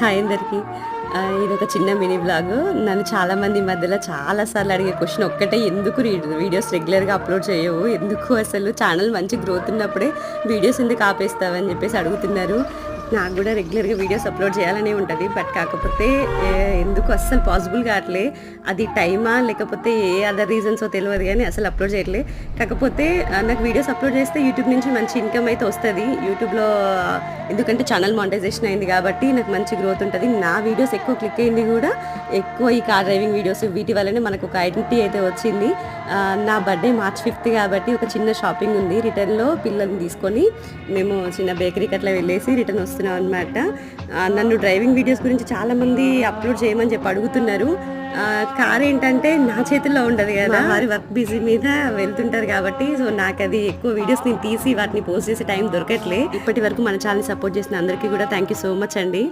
Hi అందరికీ. ఇదొక చిన్న మినీ వ్లాగు. నన్ను చాలామంది ఈ మధ్యలో చాలా సార్లు అడిగే క్వెషన్ ఒక్కటే, ఎందుకు వీడియోస్ రెగ్యులర్‌గా అప్‌లోడ్ చేయవు? ఎందుకు అసలు ఛానల్ మంచి గ్రోత్ ఉన్నప్పుడే వీడియోస్ ఎందుకు ఆపేస్తావు అని చెప్పేసి అడుగుతున్నారు. నాకు కూడా రెగ్యులర్‌గా వీడియోస్ అప్‌లోడ్ చేయాలనే ఉంటది. బట్ కాకపోతే ఎందుకో అస్సలు పాసిబుల్ కావట్లే. అది టైమా లేకపోతే ఏ అదర్ రీజన్సో తెలవదు గానీ అసలు అప్‌లోడ్ చేయట్లే. కాకపోతే నాకు వీడియోస్ అప్‌లోడ్ చేస్తే యూట్యూబ్ నుంచి మంచి ఇన్‌కమ్ అయితే వస్తది. యూట్యూబ్‌లో ఎందుకంటే ఛానల్ మానిటైజేషన్ అయింది కాబట్టి నాకు మంచి గ్రోత్ ఉంటది. నా వీడియోస్ ఎక్కువ క్లిక్ అయింది కూడా ఎక్కువ ఈ కార్ డ్రైవింగ్ వీడియోస్ వీటి వల్లనే మనకు ఒక ఐడెంటిటీ అయితే వచ్చింది. నా బర్త్‌డే మార్చ్ 5th కాబట్టి ఒక చిన్న షాపింగ్ ఉంది. రిటర్న్‌లో పిల్లల్ని తీసుకొని మేము చిన్న బేకరీకి అట్లా వెళ్ళేసి రిటర్న్ వస్తున్నాం అనమాట. నన్ను డ్రైవింగ్ వీడియోస్ గురించి చాలామంది అప్‌లోడ్ చేయమని చెప్పి అడుగుతున్నారు. కార్ ఏంటంటే నా చేతుల్లో ఉండదు కదా, వారి వర్క్ బిజీ మీద వెళ్తుంటారు కాబట్టి సో నాకది ఎక్కువ వీడియోస్ నేను తీసి వాటిని పోస్ట్ చేసే టైం దొరకట్లే. ఇప్పటి వరకు మన ఛానల్ సపోర్ట్ చేసిన అందరికీ కూడా థ్యాంక్ యూ సో మచ్ అండి.